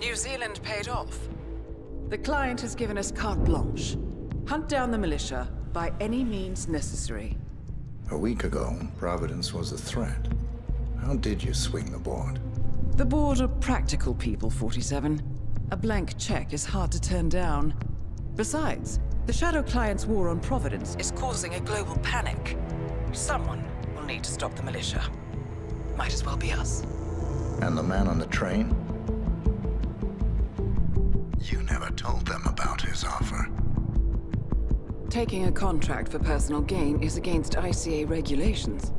New Zealand paid off. The client has given us carte blanche. Hunt down the militia by any means necessary. A week ago, Providence was a threat. How did you swing the board? The board are practical people, 47. A blank check is hard to turn down. Besides, the Shadow Client's war on Providence is causing a global panic. Someone will need to stop the militia. Might as well be us. And the man on the train? You never told them about his offer. Taking a contract for personal gain is against ICA regulations.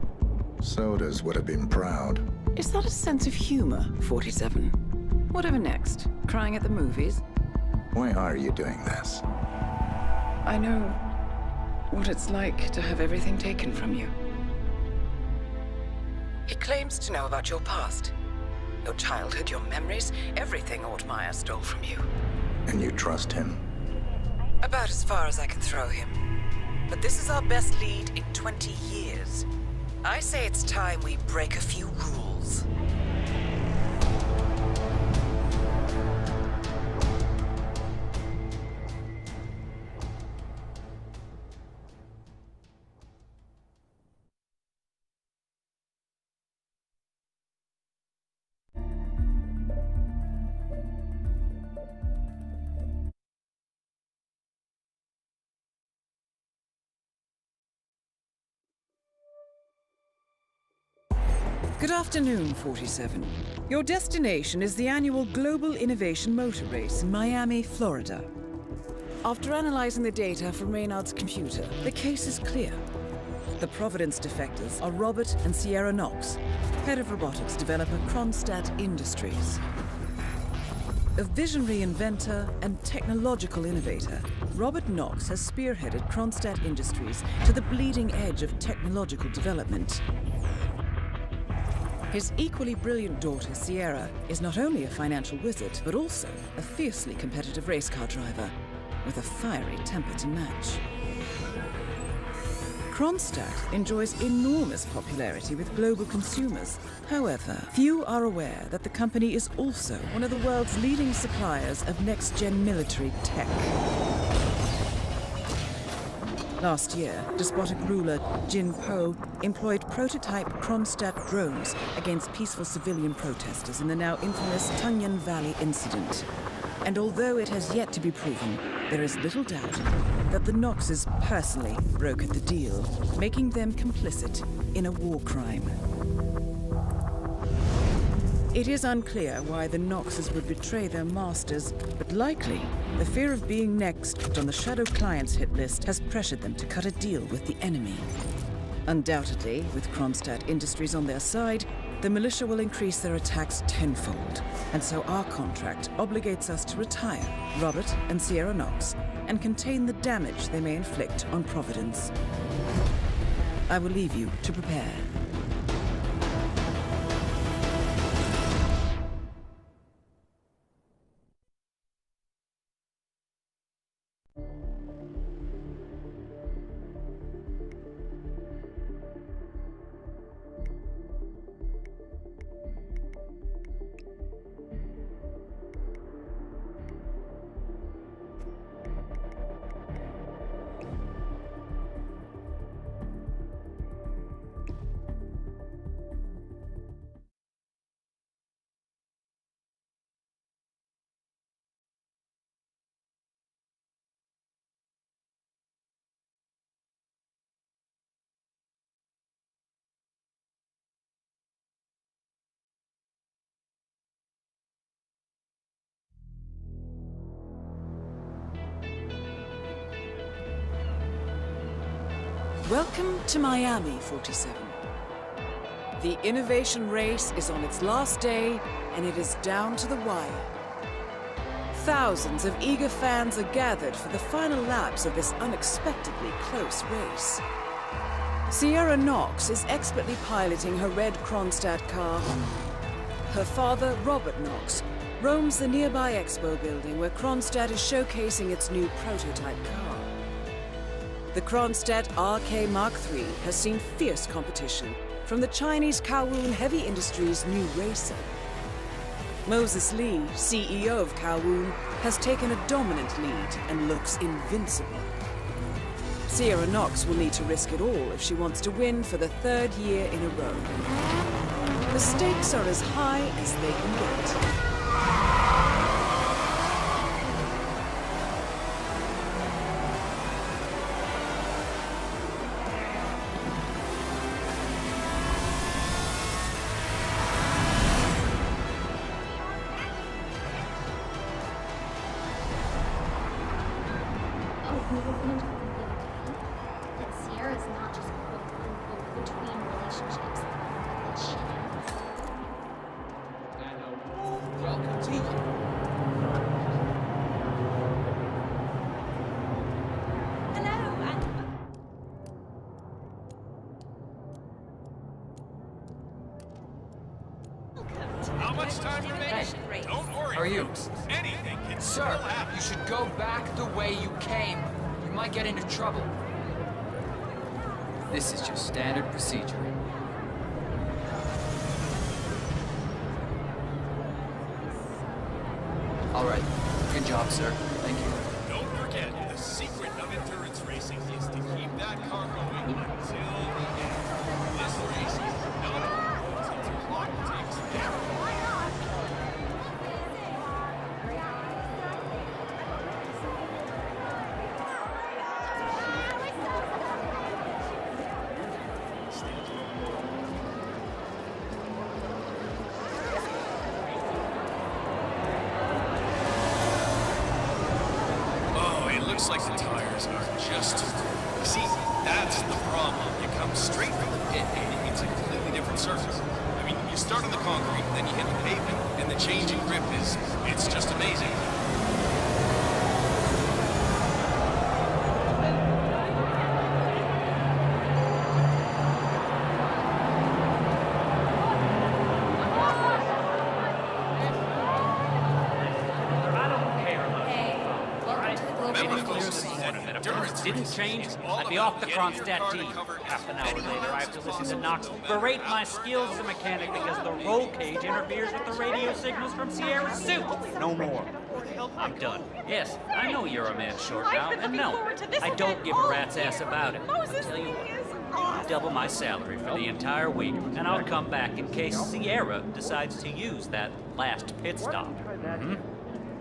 Sodas would have been proud. Is that a sense of humor, 47? Whatever next? Crying at the movies? Why are you doing this? I know what it's like to have everything taken from you. He claims to know about your past. Your childhood, your memories, everything Ortmeyer stole from you. And you trust him? About as far as I can throw him. But this is our best lead in 20 years. I say it's time we break a few rules. Good afternoon, 47. Your destination is the annual Global Innovation Motor Race in Miami, Florida. After analyzing the data from Reynard's computer, the case is clear. The Providence defectors are Robert and Sierra Knox, head of robotics developer Kronstadt Industries. A visionary inventor and technological innovator, Robert Knox has spearheaded Kronstadt Industries to the bleeding edge of technological development. His equally brilliant daughter, Sierra, is not only a financial wizard, but also a fiercely competitive race car driver, with a fiery temper to match. Kronstadt enjoys enormous popularity with global consumers. However, few are aware that the company is also one of the world's leading suppliers of next-gen military tech. Last year, despotic ruler Jin Po employed prototype Kronstadt drones against peaceful civilian protesters in the now infamous Tungan Valley incident. And although it has yet to be proven, there is little doubt that the Knoxes personally brokered the deal, making them complicit in a war crime. It is unclear why the Knoxes would betray their masters, but likely the fear of being next on the Shadow Client's hit list has pressured them to cut a deal with the enemy. Undoubtedly, with Kronstadt Industries on their side, the militia will increase their attacks tenfold, and so our contract obligates us to retire Robert and Sierra Knox and contain the damage they may inflict on Providence. I will leave you to prepare. Welcome to Miami, 47. The innovation race is on its last day, and it is down to the wire. Thousands of eager fans are gathered for the final laps of this unexpectedly close race. Sierra Knox is expertly piloting her red Kronstadt car. Her father, Robert Knox, roams the nearby expo building where Kronstadt is showcasing its new prototype car. The Kronstadt RK Mark III has seen fierce competition from the Chinese Kowloon Heavy Industries' new racer. Moses Lee, CEO of Kowloon, has taken a dominant lead and looks invincible. Sierra Knox will need to risk it all if she wants to win for the third year in a row. The stakes are as high as they can get. That Sierra's not just quote-unquote between relationships, but that she Well, continue. How much time remains? Don't worry, How are you? folks. Anything can Sir, still happen. you should go back the way you came. You might get into trouble. This is just standard procedure. All right. Good job, sir. Thank you. Don't forget, the secret of endurance racing is to keep that car going until the end. This race is not over until the clock takes down. Oh, it looks like the tires are just too cold. See, that's the problem. You come straight from the pit and it's a completely different surface. I mean, you start on the concrete, then you hit the pavement, and the change in grip it's just amazing. Remember, folks, that endurance Didn't race change, is all I'd be about off the getting your Kronstadt car to tee. cover Half an as hour many later, I laps have to as listen to possible, Knox no matter berate my how skills as a mechanic because the roll cage interferes with the radio signals from Sierra's suit. No more. I'm done. Yes, I know you're a man short now, and no, I don't give a rat's ass about it. I'll tell you what, double my salary for the entire week, and I'll come back in case Sierra decides to use that last pit stop.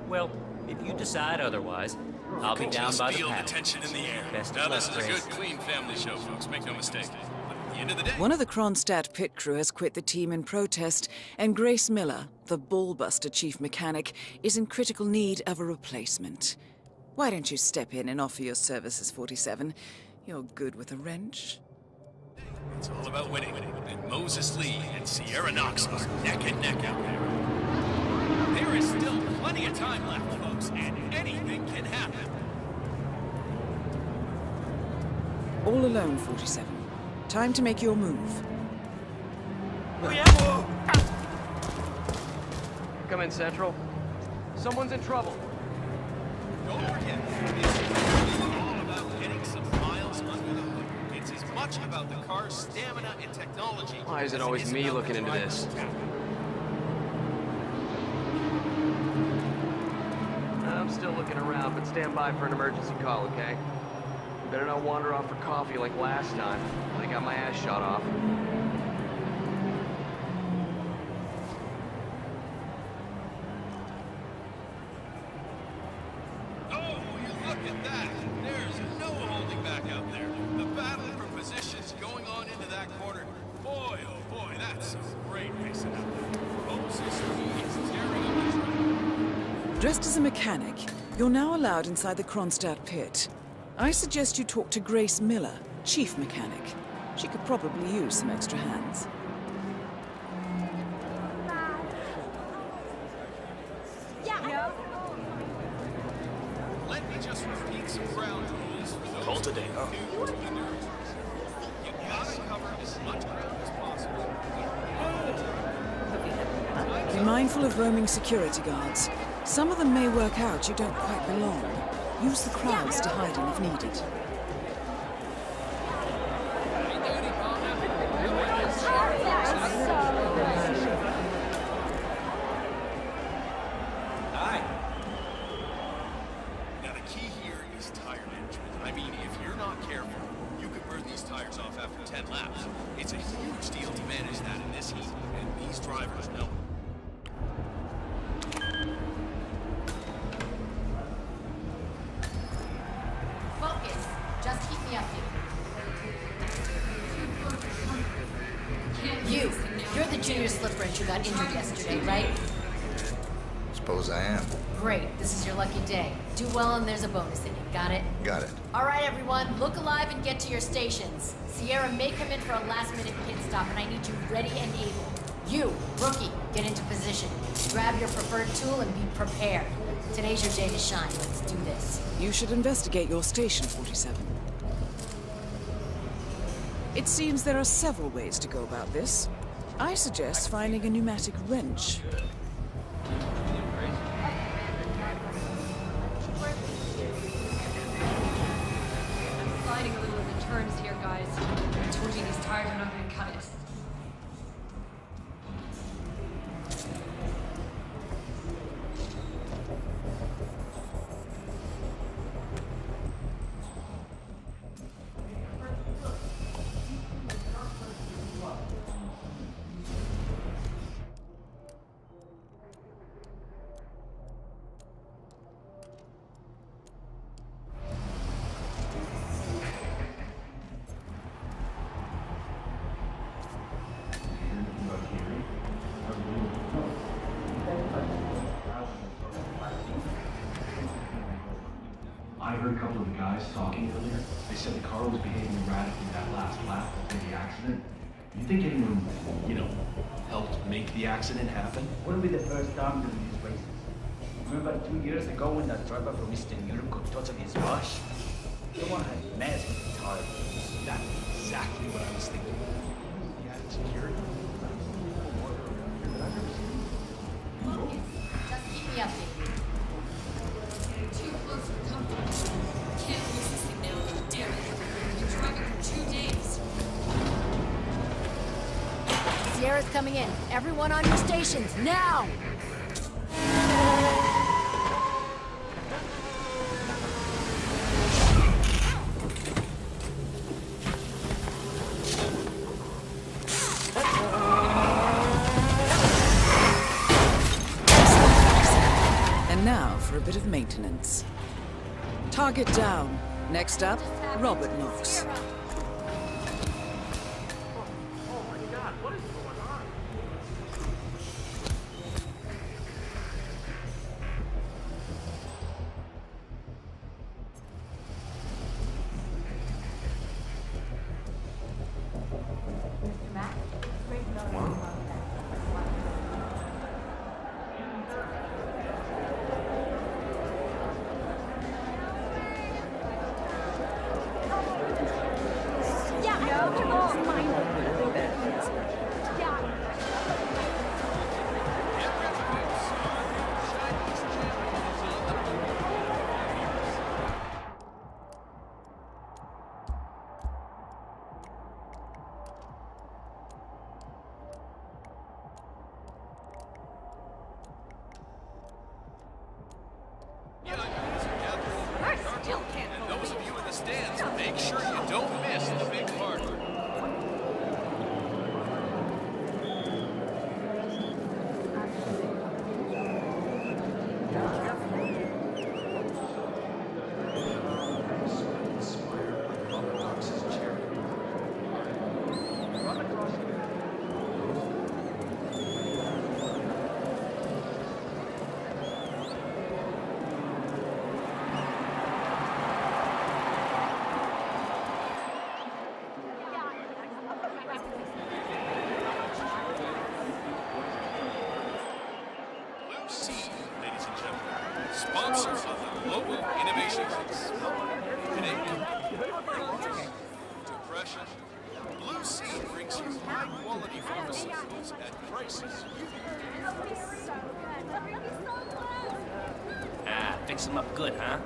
Well, if you decide otherwise, I'll be down Just by the feel the paddle. tension in the air. Best Now of luck, this is a Grace. good, clean family show, folks. Make no mistake. But at the end of the day, One of the Kronstadt pit crew has quit the team in protest, and Grace Miller, the ballbuster chief mechanic, is in critical need of a replacement. Why don't you step in and offer your services, 47? You're good with a wrench. it's all about winning. And Moses Lee and Sierra Knox are neck and neck out there. There is still plenty of time left, folks, and anything can happen. All alone, 47. Time to make your move. Come in, Central. Someone's in trouble. Don't forget, this is really all about getting some miles under the hood. It's as much about the car's stamina and technology. Why is it as always me about looking the into driver's this? talent. I'm still looking around, but stand by for an emergency call, okay? Better not wander off for coffee like last time. I got my ass shot off. Oh, you look at that! There's no holding back out there. The battle for positions going on into that corner. Boy, oh boy, that's some great racing out there. Moses Lee is tearing up the track. Dressed as a mechanic, you're now allowed inside the Kronstadt pit. I suggest you talk to Grace Miller, chief mechanic. She could probably use some extra hands. Let me just repeat some ground rules for those today, huh? new to endurance racing. You gotta cover as much ground as possible. Be mindful of roaming security guards. Some of them may work out you don't quite belong. Use the crowds to hide in if needed. after 10 laps. It's a huge deal to manage that in this heat, and these drivers know it. Focus. Just keep me updated. You're the junior slip wrench who got injured yesterday, right? Suppose I am. Great. This is your lucky day. Do well and there's a bonus in it. Got it? Got it. All right, everyone. Look alive and get to your stations. Sierra may come in for a last-minute pit stop, and I need you ready and able. You, rookie, get into position. Grab your preferred tool and be prepared. Today's your day to shine. Let's do this. You should investigate your station, 47. It seems there are several ways to go about this. I suggest finding a pneumatic wrench. Sliding a little in the turns here, guys. I told you these tires are not going to cut it. I heard a couple of the guys talking earlier. They said the car was behaving erratically that last lap after the accident. You think anyone, helped make the accident happen? Wouldn't be the first time during these races. Remember 2 years ago when that driver from Eastern Europe got totally his rush? The one had messed with the tire. That's exactly what I was thinking. He had security. Just keep me updated. Too close for comfort. Can't lose this thing now, damn it. I've been driving for 2 days. Sierra's coming in. Everyone on your stations, now! And now for a bit of maintenance. Target down. Next up, Robert Knox. And those of you in the stands, make sure you don't miss the big part. Ladies and gentlemen, sponsor of the Global Innovation Race. Today, depression. Blue Sea brings you high-quality pharmaceuticals at prices you Ah, fix them up good, huh?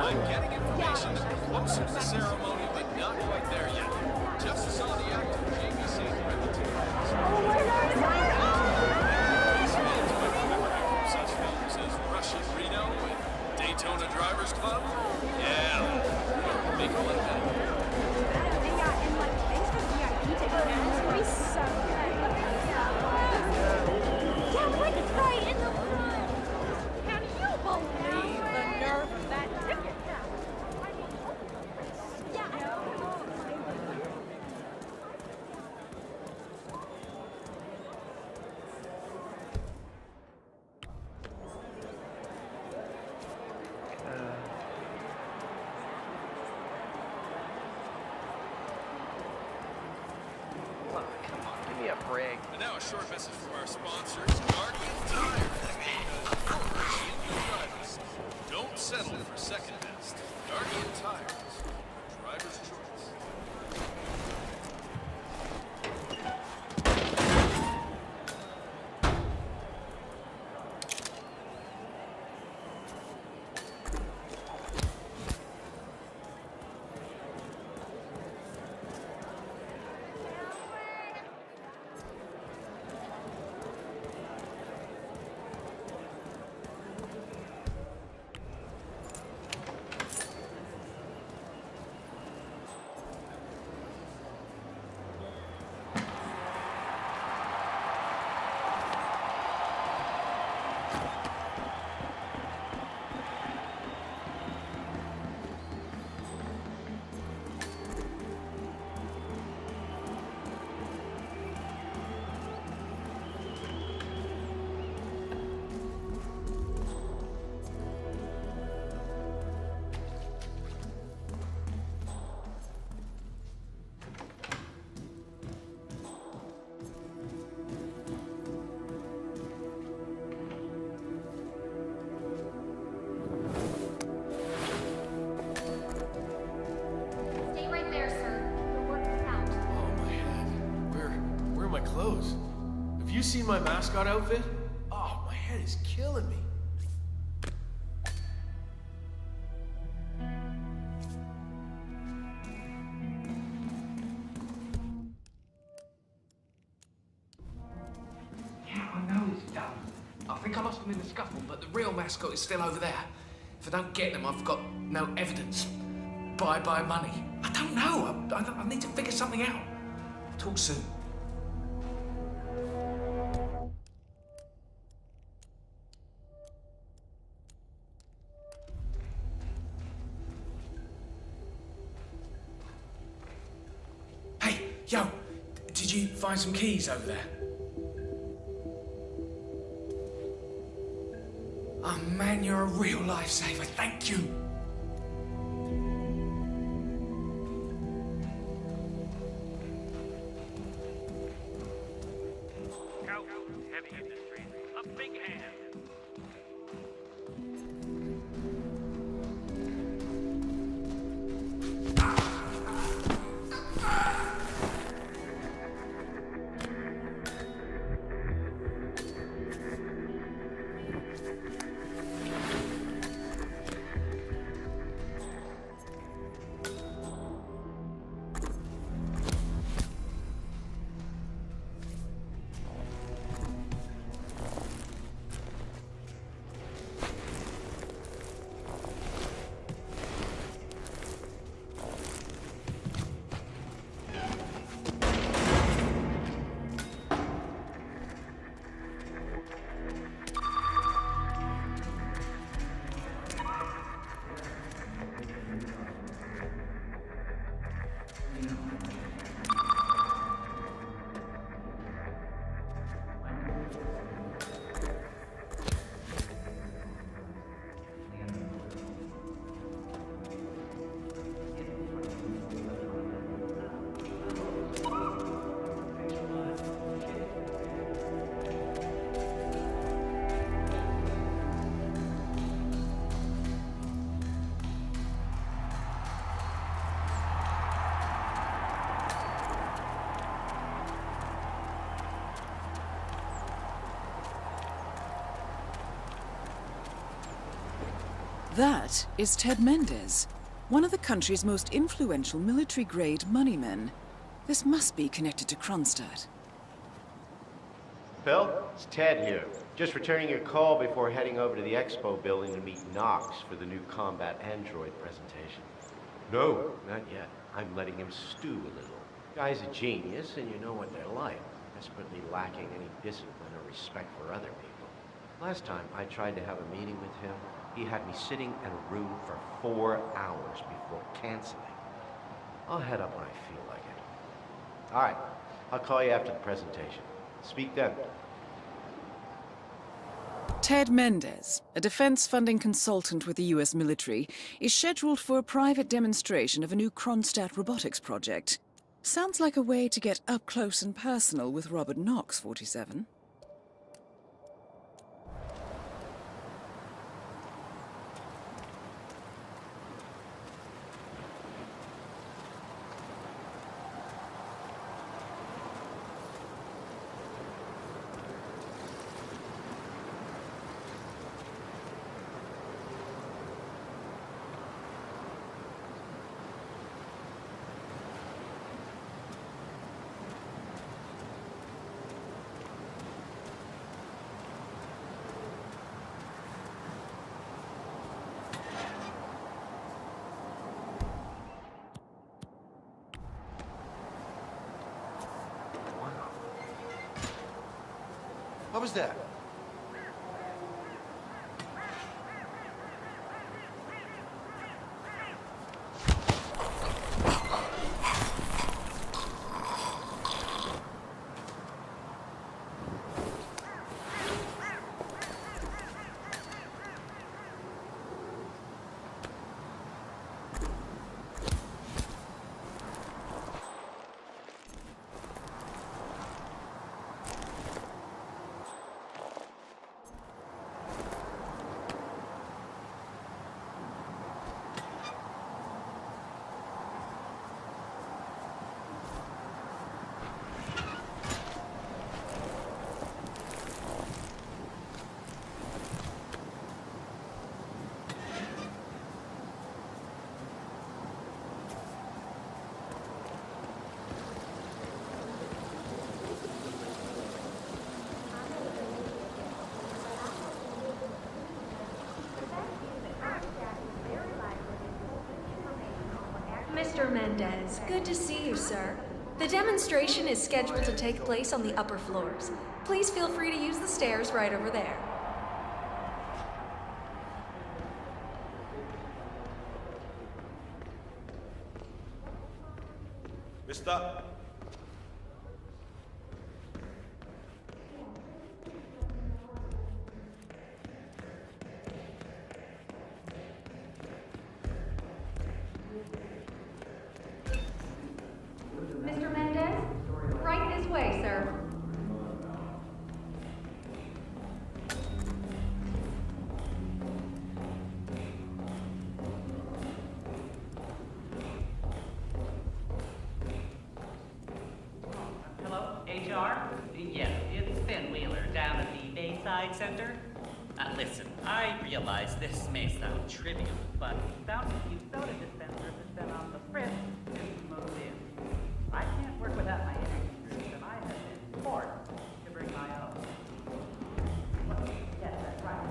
I'm getting information that we're close to the ceremony, but not quite there yet. Just saw the actor JBC read the ticket. Such films as Russian Reno and Daytona Drivers Club. Yeah, make it like that. Yeah, like right in the front. Can you believe the nerve of that ticket? Come on, give me a break. And now a short message from our sponsors, Guardian Tire. Drivers, don't settle for second best. Guardian Tires, driver's choice. Stay right there, sir. We'll work this out. Oh, my head. Where are my clothes? Have you seen my mascot outfit? Oh, my head is killing me. Yeah, I know it's dumb. I think I lost them in the scuffle, but the real mascot is still over there. If I don't get them, I've got no evidence. Bye-bye money. I don't know. I need to figure something out. Talk soon. Hey, yo, did you find some keys over there? Oh man, you're a real lifesaver. Thank you. Heavy Industries, a big hand. That is Ted Mendez, one of the country's most influential military-grade moneymen. This must be connected to Kronstadt. Phil, it's Ted here. Just returning your call before heading over to the expo building to meet Knox for the new combat android presentation. No, not yet. I'm letting him stew a little. Guy's a genius, and you know what they're like. Desperately lacking any discipline or respect for other people. Last time I tried to have a meeting with him, he had me sitting in a room for 4 hours before canceling. I'll head up when I feel like it. All right, I'll call you after the presentation. Speak then. Ted Mendez, a defense funding consultant with the US military, is scheduled for a private demonstration of a new Kronstadt robotics project. Sounds like a way to get up close and personal with Robert Knox, 47. What was that? Mr. Mendez, good to see you, sir. The demonstration is scheduled to take place on the upper floors. Please feel free to use the stairs right over there. Mister. Mr. Mendez, right this way, sir. Hello, HR? Yes, it's Ben Wheeler down at the Bayside Center. Listen, I realize this may sound trivial, but Bounty View soda dispensers has been on the fritz since we moved in. I can't work without my energy drinks, and I have been forced to bring my own. Yes, that's right.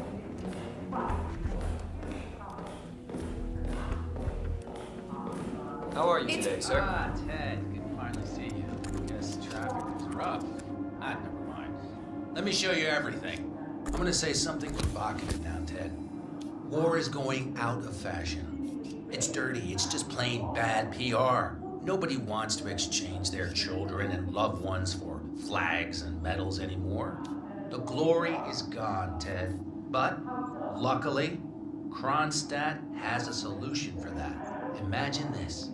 How are you today, sir? Ah, Ted, good to finally see you. Guess traffic was rough. Ah, never mind. Let me show you everything. I'm gonna say something provocative now, Ted. War is going out of fashion. It's dirty, it's just plain bad PR. Nobody wants to exchange their children and loved ones for flags and medals anymore. The glory is gone, Ted. But, luckily, Kronstadt has a solution for that. Imagine this.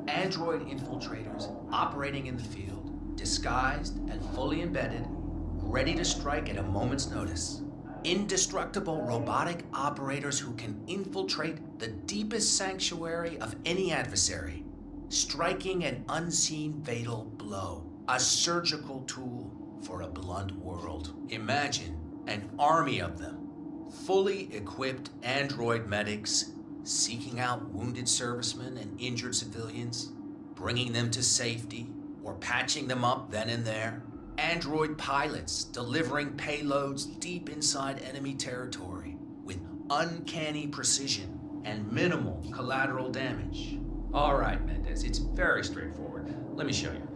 Android infiltrators operating in the field, disguised and fully embedded, ready to strike at a moment's notice. Indestructible robotic operators who can infiltrate the deepest sanctuary of any adversary, striking an unseen fatal blow, a surgical tool for a blunt world. Imagine an army of them, fully equipped android medics seeking out wounded servicemen and injured civilians, bringing them to safety, or patching them up then and there. Android pilots delivering payloads deep inside enemy territory with uncanny precision and minimal collateral damage. All right, Mendez, it's very straightforward. Let me show you.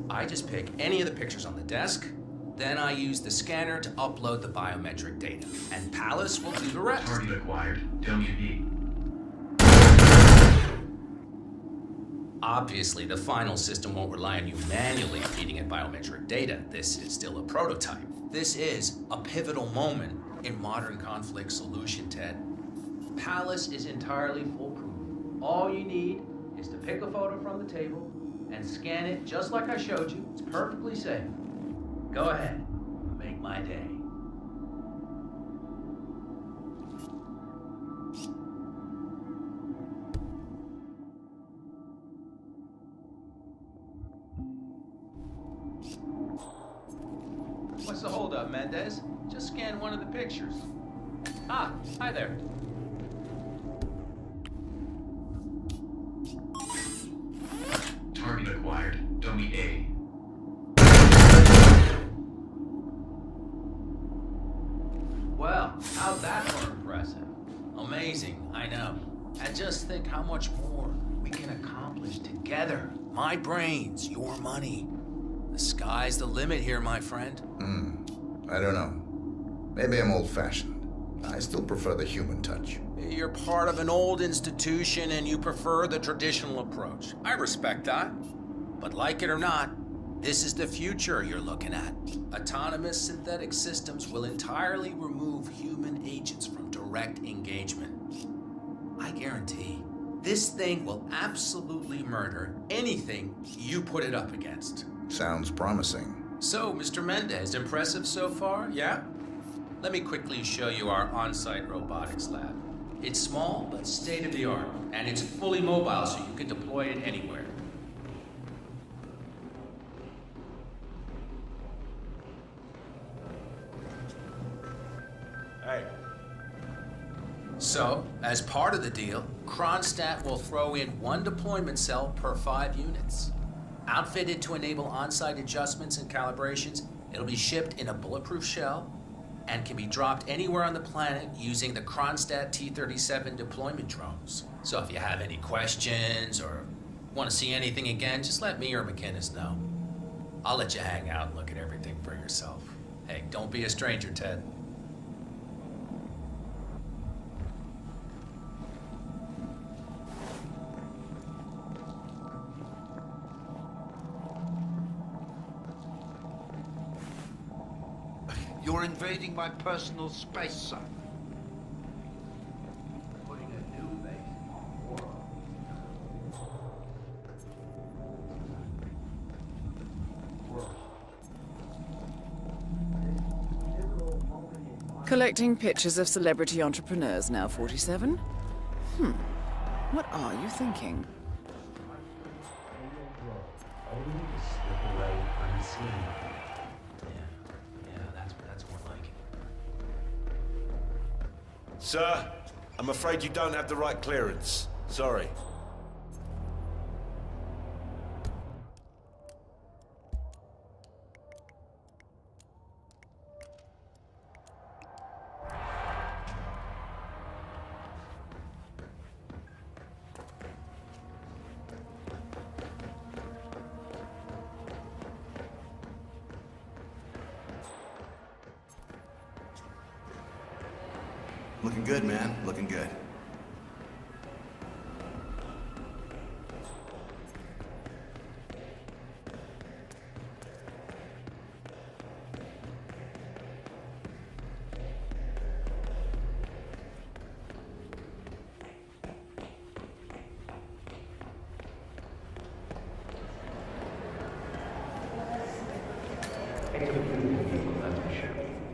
I just pick any of the pictures on the desk, then I use the scanner to upload the biometric data, and Palace will do the rest. Target acquired. WD. Obviously, the final system won't rely on you manually feeding it biometric data. This is still a prototype. This is a pivotal moment in modern conflict solution, Ted. Palace is entirely foolproof. All you need is to pick a photo from the table and scan it just like I showed you. It's perfectly safe. Go ahead. Make my day. What's the holdup, Mendez? Just scan one of the pictures. Ah, hi there. Target acquired. Dummy A. Well, how'd that for impressive? Amazing, I know. And just think how much more we can accomplish together. My brains, your money. The sky's the limit here, my friend. I don't know. Maybe I'm old-fashioned. I still prefer the human touch. You're part of an old institution and you prefer the traditional approach. I respect that. But like it or not, this is the future you're looking at. Autonomous synthetic systems will entirely remove human agents from direct engagement. I guarantee this thing will absolutely murder anything you put it up against. Sounds promising. So, Mr. Mendez, impressive so far, yeah? Let me quickly show you our on-site robotics lab. It's small, but state-of-the-art, and it's fully mobile, so you can deploy it anywhere. Hey. So, as part of the deal, Kronstadt will throw in one deployment cell per 5 units. Outfitted to enable on-site adjustments and calibrations, it'll be shipped in a bulletproof shell and can be dropped anywhere on the planet using the Kronstadt T-37 deployment drones. So if you have any questions or want to see anything again, just let me or McInnes know. I'll let you hang out and look at everything for yourself. Hey, don't be a stranger, Ted. You're invading my personal space, son. Putting a new base in the world. Collecting pictures of celebrity entrepreneurs now, 47? What are you thinking? Only to slip away unseen. That's more like it. Sir, I'm afraid you don't have the right clearance. Sorry. Looking good, man. Looking good.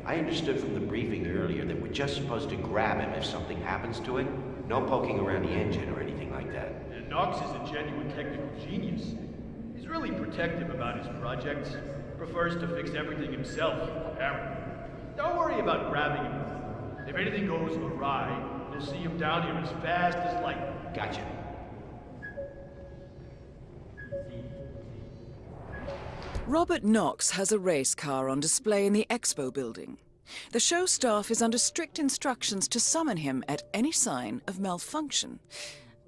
I understood from the briefing earlier that we're just supposed to grab him if something happens to it. No poking around the engine or anything like that. Knox is a genuine technical genius. He's really protective about his projects. Prefers to fix everything himself, apparently. Don't worry about grabbing him. If anything goes awry, you'll see him down here as fast as lightning. Gotcha. Robert Knox has a race car on display in the expo building. The show staff is under strict instructions to summon him at any sign of malfunction.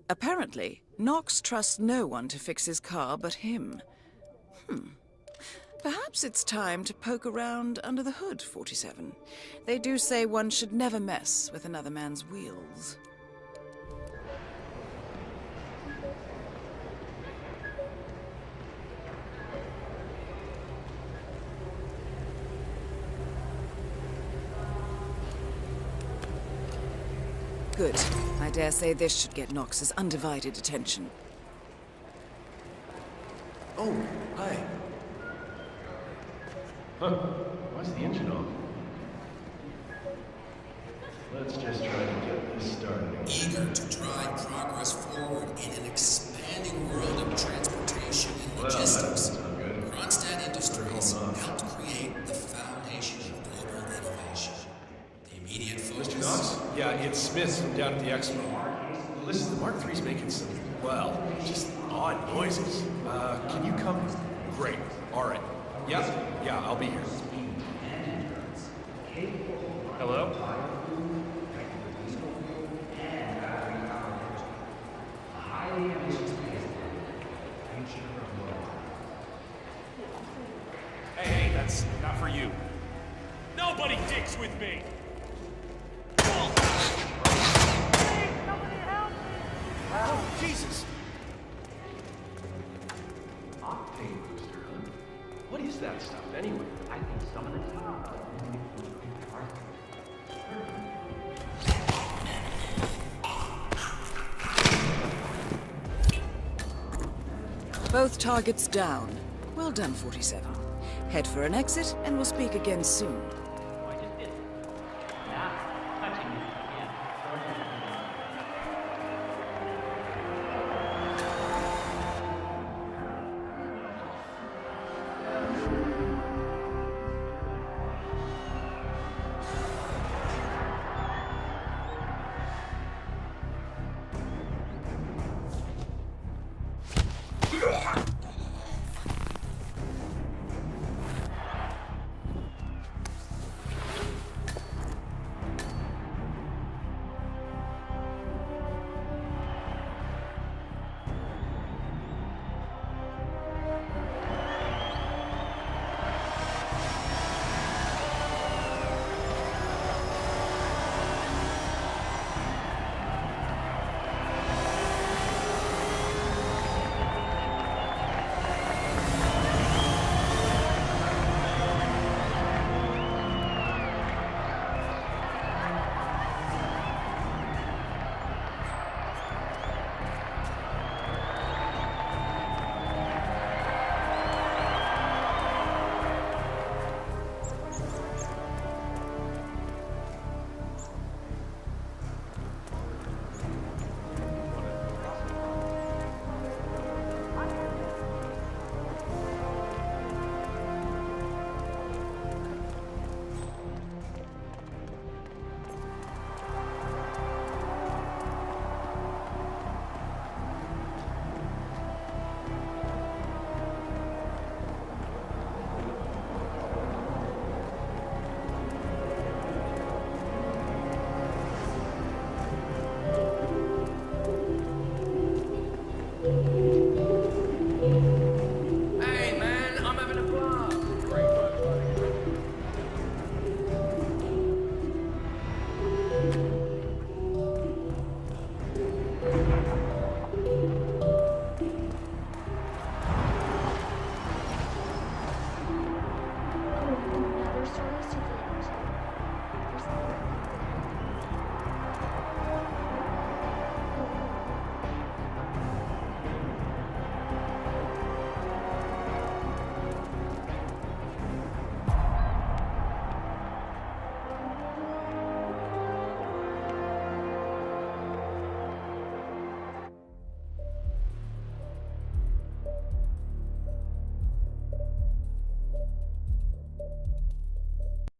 Apparently, Knox trusts no one to fix his car but him. Perhaps it's time to poke around under the hood, 47. They do say one should never mess with another man's wheels. Good. I dare say this should get Knox's undivided attention. Oh, hi. Huh. Why's the engine off? Let's just try to get this started. Eager to drive progress forward in an expanding world of transportation and logistics, Kronstadt Industries helped create the foundation of global innovation. The immediate focus... Mr. Knox? Yeah, it's Smith from down at the expo. Listen, the Mark III's making some, well, just odd noises. Can you come? Great. All right. Yeah, I'll be here. Hello? Hey, that's not for you. Nobody dicks with me! Oh, Jesus! Octane booster, huh? What is that stuff, anyway? I think some of the Both targets down. Well done, 47. Head for an exit, and we'll speak again soon.